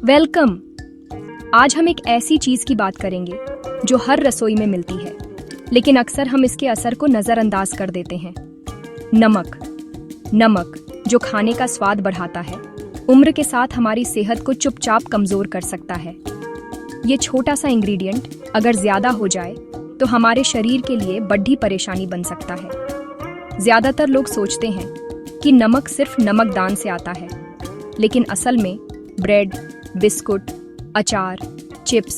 Welcome. आज हम एक ऐसी चीज की बात करेंगे जो हर रसोई में मिलती है, लेकिन अक्सर हम इसके असर को नजरअंदाज कर देते हैं। नमक। नमक जो खाने का स्वाद बढ़ाता है, उम्र के साथ हमारी सेहत को चुपचाप कमजोर कर सकता है। ये छोटा सा इंग्रेडिएंट अगर ज्यादा हो जाए तो हमारे शरीर के लिए बड़ी परेशानी बन सकता है। ज्यादातर लोग सोचते हैं कि नमक सिर्फ नमकदान से आता है, लेकिन असल में ब्रेड, बिस्कुट, अचार, चिप्स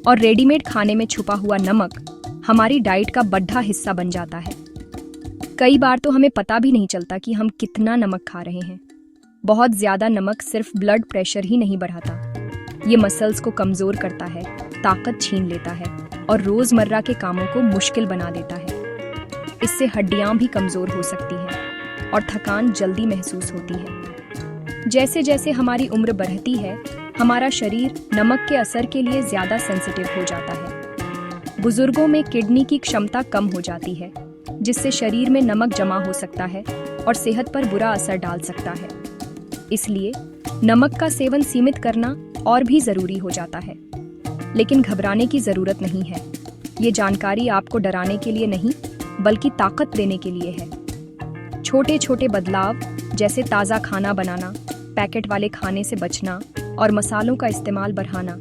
और रेडीमेड खाने में छुपा हुआ नमक हमारी डाइट का बड़ा हिस्सा बन जाता है। कई बार तो हमें पता भी नहीं चलता कि हम कितना नमक खा रहे हैं। बहुत ज्यादा नमक सिर्फ ब्लड प्रेशर ही नहीं बढ़ाता, ये मसल्स को कमजोर करता है, ताकत छीन लेता है और रोजमर्रा के कामों को मुश्किल बना देता है। इससे हड्डियां भी कमजोर हो सकती हैं और थकान जल्दी महसूस होती है। जैसे जैसे हमारी उम्र बढ़ती है, हमारा शरीर नमक के असर के लिए ज्यादा सेंसिटिव हो जाता है। बुजुर्गों में किडनी की क्षमता कम हो जाती है, जिससे शरीर में नमक जमा हो सकता है और सेहत पर बुरा असर डाल सकता है। इसलिए नमक का सेवन सीमित करना और भी जरूरी हो जाता है। लेकिन घबराने की जरूरत नहीं है। ये जानकारी आपको डराने के लिए नहीं, बल्कि ताकत देने के लिए है। छोटे छोटे बदलाव जैसे ताज़ा खाना बनाना, पैकेट वाले खाने से बचना और मसालों का इस्तेमाल बढ़ाना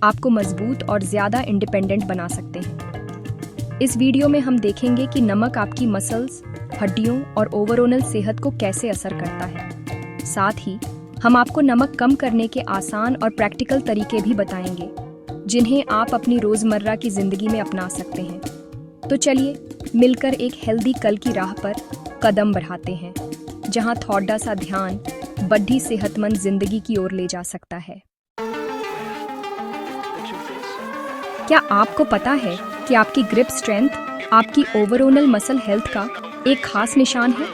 आपको मजबूत और ज़्यादा इंडिपेंडेंट बना सकते हैं। इस वीडियो में हम देखेंगे कि नमक आपकी मसल्स, हड्डियों और ओवरऑल सेहत को कैसे असर करता है। साथ ही हम आपको नमक कम करने के आसान और प्रैक्टिकल तरीके भी बताएंगे, जिन्हें आप अपनी रोज़मर्रा की ज़िंदगी में अपना सकते हैं। तो चलिए मिलकर एक हेल्दी कल की राह पर कदम बढ़ाते हैं, जहां थोड़ा सा ध्यान बड़ी सेहतमंद जिंदगी की ओर ले जा सकता है। क्या आपको पता है कि आपकी ग्रिप स्ट्रेंथ आपकी ओवरऑल मसल हेल्थ का एक खास निशान है?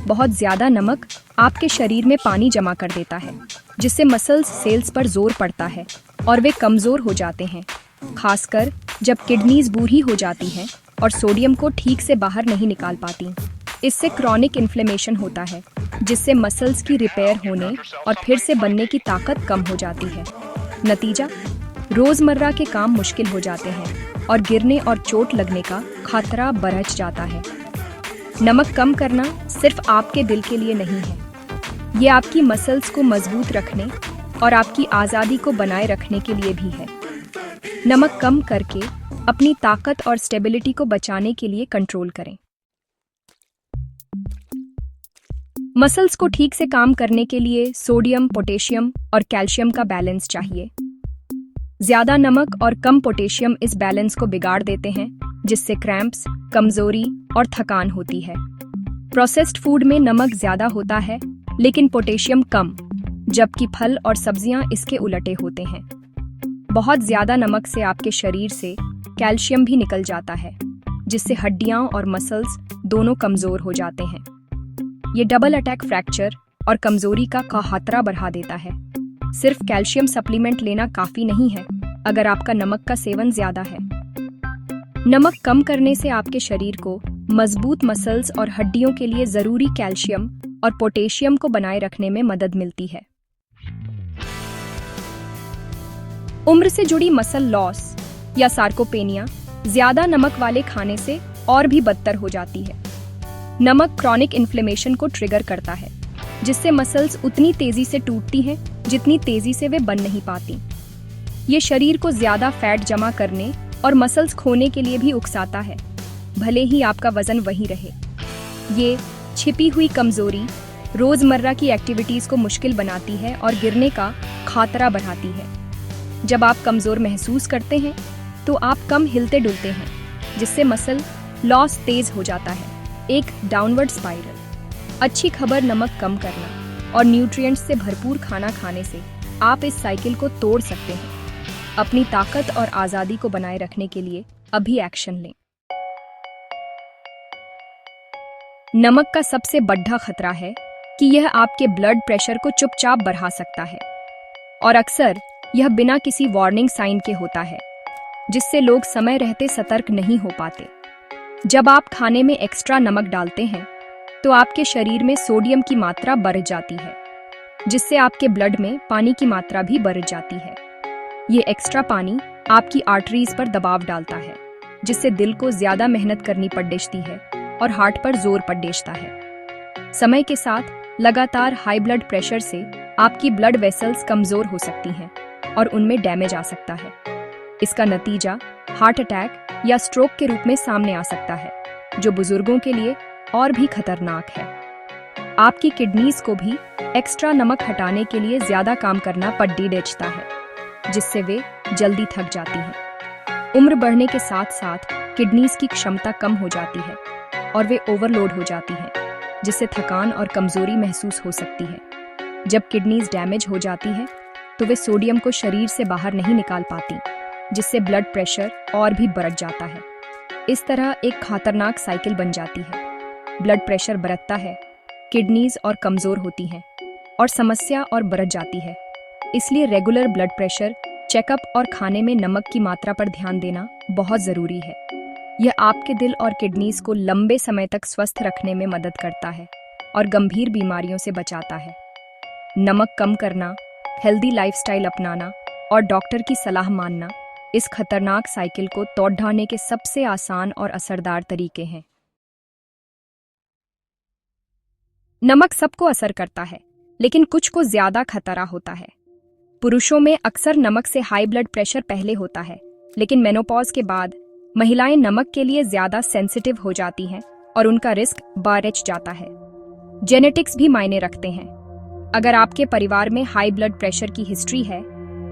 बहुत ज्यादा नमक आपके शरीर में पानी जमा कर देता है, जिससे मसल्स सेल्स पर जोर पड़ता है और वे कमजोर हो जाते हैं, खासकर जब किडनीज बूढ़ी हो जाती हैं और सोडियम को ठीक से बाहर नहीं निकाल पाती। इससे क्रॉनिक इन्फ्लेमेशन होता है, जिससे मसल्स की रिपेयर होने और फिर से बनने की ताकत कम हो जाती है। नतीजा, रोजमर्रा के काम मुश्किल हो जाते हैं और गिरने और चोट लगने का खतरा बढ़ जाता है। नमक कम करना सिर्फ आपके दिल के लिए नहीं है, ये आपकी मसल्स को मजबूत रखने और आपकी आज़ादी को बनाए रखने के लिए भी है। नमक कम करके अपनी ताकत और स्टेबिलिटी को बचाने के लिए कंट्रोल करें। मसल्स को ठीक से काम करने के लिए सोडियम, पोटेशियम और कैल्शियम का बैलेंस चाहिए। ज्यादा नमक और कम पोटेशियम इस बैलेंस को बिगाड़ देते हैं, जिससे क्रैम्प्स, कमजोरी और थकान होती है। प्रोसेस्ड फूड में नमक ज्यादा होता है, लेकिन पोटेशियम कम, जबकि फल और सब्जियां इसके उलटे होते हैं। बहुत ज्यादा नमक से आपके शरीर से कैल्शियम भी निकल जाता है, जिससे हड्डियां और मसल्स दोनों कमजोर हो जाते हैं। ये डबल अटैक, फ्रैक्चर और कमजोरी का खतरा बढ़ा देता है। सिर्फ कैल्शियम सप्लीमेंट लेना काफी नहीं है अगर आपका नमक का सेवन ज्यादा है। नमक कम करने से आपके शरीर को मजबूत मसल्स और हड्डियों के लिए जरूरी कैल्शियम और पोटेशियम को बनाए रखने में मदद मिलती है। उम्र से जुड़ी मसल लॉस या सार्कोपेनिया ज्यादा नमक वाले खाने से और भी बदतर हो जाती है। नमक क्रॉनिक इन्फ्लेमेशन को ट्रिगर करता है, जिससे मसल्स उतनी तेजी से टूटती हैं जितनी तेजी से वे बन नहीं पाती। ये शरीर को ज्यादा फैट जमा करने और मसल्स खोने के लिए भी उकसाता है, भले ही आपका वजन वही रहे। ये छिपी हुई कमजोरी रोजमर्रा की एक्टिविटीज को मुश्किल बनाती है और गिरने का खतरा बढ़ाती है। जब आप कमजोर महसूस करते हैं तो आप कम हिलते डुलते हैं, जिससे मसल लॉस तेज हो जाता है, एक डाउनवर्ड स्पाइरल। अच्छी खबर, नमक कम करना और न्यूट्रिएंट्स से भरपूर खाना खाने से आप इस साइकिल को तोड़ सकते हैं। अपनी ताकत और आज़ादी को बनाए रखने के लिए अभी एक्शन लें। नमक का सबसे बड़ा खतरा है कि यह आपके ब्लड प्रेशर को चुपचाप बढ़ा सकता है, और अक्सर यह बिना किसी वार्निंग साइन के होता है, जिससे लोग समय रहते सतर्क नहीं हो पाते। जब आप खाने में एक्स्ट्रा नमक डालते हैं तो आपके शरीर में सोडियम की मात्रा बढ़ जाती है। जिससे आपके ब्लड में पानी की मात्रा भी बढ़ जाती है। ये एक्स्ट्रा पानी आपकी आर्टरीज पर दबाव डालता है, जिससे दिल को ज्यादा मेहनत करनी पड़ती है और हार्ट पर जोर पड़ता है। समय के साथ लगातार हाई ब्लड प्रेशर से आपकी ब्लड वेसल्स कमजोर हो सकती हैं और उनमें डैमेज आ सकता है। इसका नतीजा हार्ट अटैक या स्ट्रोक के रूप में सामने आ सकता है, जो बुजुर्गों के लिए और भी खतरनाक है। आपकी किडनीज को भी एक्स्ट्रा नमक हटाने के लिए ज्यादा काम करना पड़ता है, जिससे वे जल्दी थक जाती हैं। उम्र बढ़ने के साथ साथ किडनीज की क्षमता कम हो जाती है और वे ओवरलोड हो जाती हैं, जिससे थकान और कमजोरी महसूस हो सकती है। जब किडनीज डैमेज हो जाती है तो वे सोडियम को शरीर से बाहर नहीं निकाल पाती, जिससे ब्लड प्रेशर और भी बढ़ जाता है। इस तरह एक खतरनाक साइकिल बन जाती है। ब्लड प्रेशर बढ़ता है, किडनीज और कमजोर होती हैं और समस्या और बढ़ जाती है। इसलिए रेगुलर ब्लड प्रेशर चेकअप और खाने में नमक की मात्रा पर ध्यान देना बहुत जरूरी है। यह आपके दिल और किडनीज को लंबे समय तक स्वस्थ रखने में मदद करता है और गंभीर बीमारियों से बचाता है। नमक कम करना, हेल्दी लाइफस्टाइल अपनाना और डॉक्टर की सलाह मानना इस खतरनाक साइकिल को तोड़ने के सबसे आसान और असरदार तरीके हैं। नमक सबको असर करता है, लेकिन कुछ को ज्यादा खतरा होता है। पुरुषों में अक्सर नमक से हाई ब्लड प्रेशर पहले होता है, लेकिन मेनोपॉज के बाद महिलाएं नमक के लिए ज्यादा सेंसिटिव हो जाती हैं और उनका रिस्क बढ़ जाता है। जेनेटिक्स भी मायने रखते हैं। अगर आपके परिवार में हाई ब्लड प्रेशर की हिस्ट्री है,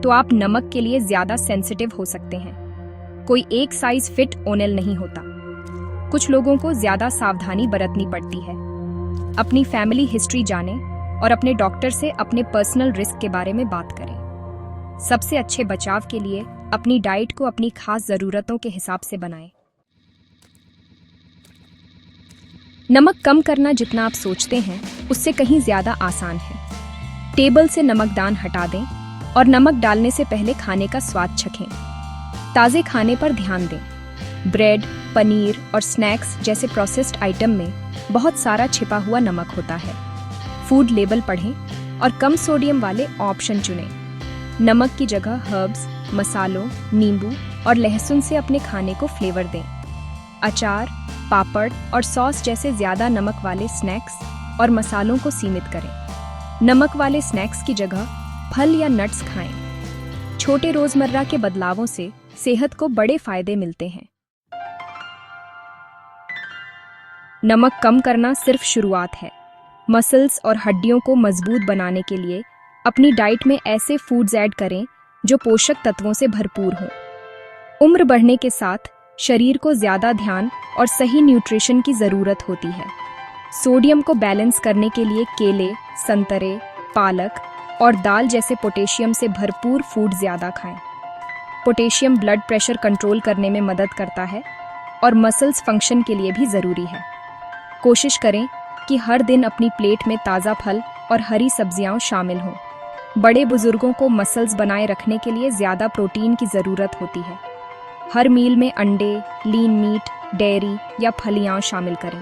तो आप नमक के लिए ज्यादा सेंसिटिव हो सकते हैं। कोई एक साइज फिट ओनल नहीं होता। कुछ लोगों को ज्यादा सावधानी बरतनी पड़ती है। अपनी फैमिली हिस्ट्री जानें और अपने डॉक्टर से अपने पर्सनल रिस्क के बारे में बात करें। सबसे अच्छे बचाव के लिए अपनी डाइट को अपनी खास जरूरतों के हिसाब से बनाएं। नमक कम करना जितना आप सोचते हैं उससे कहीं ज्यादा आसान है। टेबल से नमकदान हटा दें और नमक डालने से पहले खाने का स्वाद चखें। ताजे खाने पर ध्यान दें। ब्रेड, पनीर और स्नैक्स जैसे प्रोसेस्ड आइटम में बहुत सारा छिपा हुआ नमक होता है। फूड लेबल पढ़ें और कम सोडियम वाले ऑप्शन चुनें। नमक की जगह हर्ब्स, मसालों, नींबू और लहसुन से अपने खाने को फ्लेवर दें। अचार, पापड़ और सॉस जैसे ज्यादा नमक वाले स्नैक्स और मसालों को सीमित करें। नमक वाले स्नैक्स की जगह फल या नट्स खाएं। छोटे रोजमर्रा के बदलावों से सेहत को बड़े फायदे मिलते हैं। नमक कम करना सिर्फ शुरुआत है। मसल्स और हड्डियों को मजबूत बनाने के लिए अपनी डाइट में ऐसे फूड्स ऐड करें जो पोषक तत्वों से भरपूर हों। उम्र बढ़ने के साथ शरीर को ज्यादा ध्यान और सही न्यूट्रिशन की जरूरत होती है। सोडियम को बैलेंस करने के लिए केले, संतरे, पालक और दाल जैसे पोटेशियम से भरपूर फूड ज्यादा खाएं। पोटेशियम ब्लड प्रेशर कंट्रोल करने में मदद करता है और मसल्स फंक्शन के लिए भी जरूरी है। कोशिश करें कि हर दिन अपनी प्लेट में ताज़ा फल और हरी सब्जियां शामिल हों। बड़े बुजुर्गों को मसल्स बनाए रखने के लिए ज़्यादा प्रोटीन की ज़रूरत होती है। हर मील में अंडे, लीन मीट, डेयरी या फलियां शामिल करें।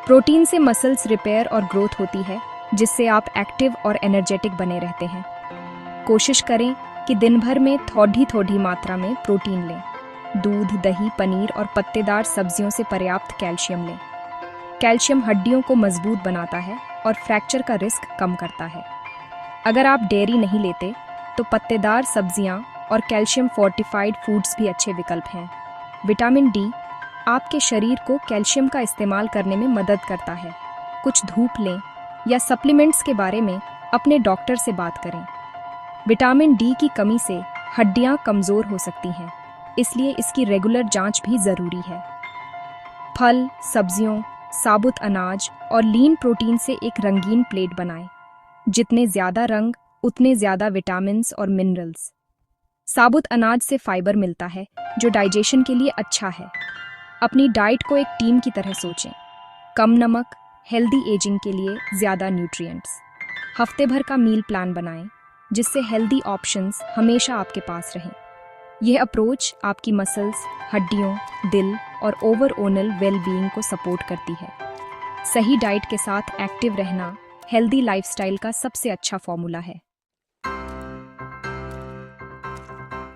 प्रोटीन से मसल्स रिपेयर और ग्रोथ होती है, जिससे आप एक्टिव और एनर्जेटिक बने रहते हैं। कोशिश करें कि दिन भर में थोड़ी थोड़ी मात्रा में प्रोटीन लें। दूध, दही, पनीर और पत्तेदार सब्जियों से पर्याप्त कैल्शियम लें। कैल्शियम हड्डियों को मजबूत बनाता है और फ्रैक्चर का रिस्क कम करता है। अगर आप डेयरी नहीं लेते तो पत्तेदार सब्जियां और कैल्शियम फोर्टिफाइड फूड्स भी अच्छे विकल्प हैं। विटामिन डी आपके शरीर को कैल्शियम का इस्तेमाल करने में मदद करता है। कुछ धूप लें या सप्लीमेंट्स के बारे में अपने डॉक्टर से बात करें। विटामिन डी की कमी से हड्डियां कमज़ोर हो सकती हैं, इसलिए इसकी रेगुलर जांच भी ज़रूरी है। फल, सब्जियों, साबुत अनाज और लीन प्रोटीन से एक रंगीन प्लेट बनाएं। जितने ज़्यादा रंग उतने ज़्यादा विटामिन्स और मिनरल्स। साबुत अनाज से फाइबर मिलता है जो डाइजेशन के लिए अच्छा है। अपनी डाइट को एक टीम की तरह सोचें। कम नमक, हेल्दी एजिंग के लिए ज़्यादा न्यूट्रिएंट्स। हफ्ते भर का मील प्लान बनाएं, जिससे हेल्दी ऑप्शंस हमेशा आपके पास रहें। यह अप्रोच आपकी मसल्स, हड्डियों, दिल और ओवरऑल वेल बीइंग को सपोर्ट करती है। सही डाइट के साथ एक्टिव रहना हेल्दी लाइफस्टाइल का सबसे अच्छा फॉर्मूला है।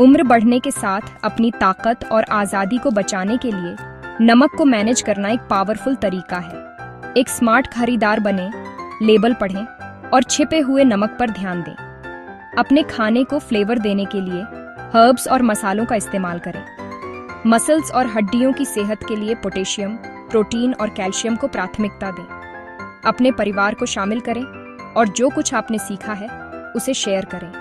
उम्र बढ़ने के साथ अपनी ताकत और आज़ादी को बचाने के लिए नमक को मैनेज करना एक पावरफुल तरीका है। एक स्मार्ट खरीदार बने, लेबल पढ़ें और छिपे हुए नमक पर ध्यान दें। अपने खाने को फ्लेवर देने के लिए हर्ब्स और मसालों का इस्तेमाल करें। मसल्स और हड्डियों की सेहत के लिए पोटेशियम, प्रोटीन और कैल्शियम को प्राथमिकता दें। अपने परिवार को शामिल करें और जो कुछ आपने सीखा है उसे शेयर करें।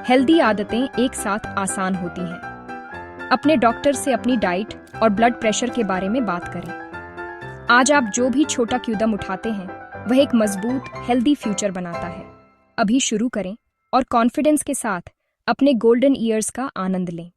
हेल्दी आदतें एक साथ आसान होती हैं। अपने डॉक्टर से अपनी डाइट और ब्लड प्रेशर के बारे में बात करें। आज आप जो भी छोटा कदम उठाते हैं वह एक मजबूत हेल्दी फ्यूचर बनाता है। अभी शुरू करें और कॉन्फिडेंस के साथ अपने गोल्डन ईयर्स का आनंद लें।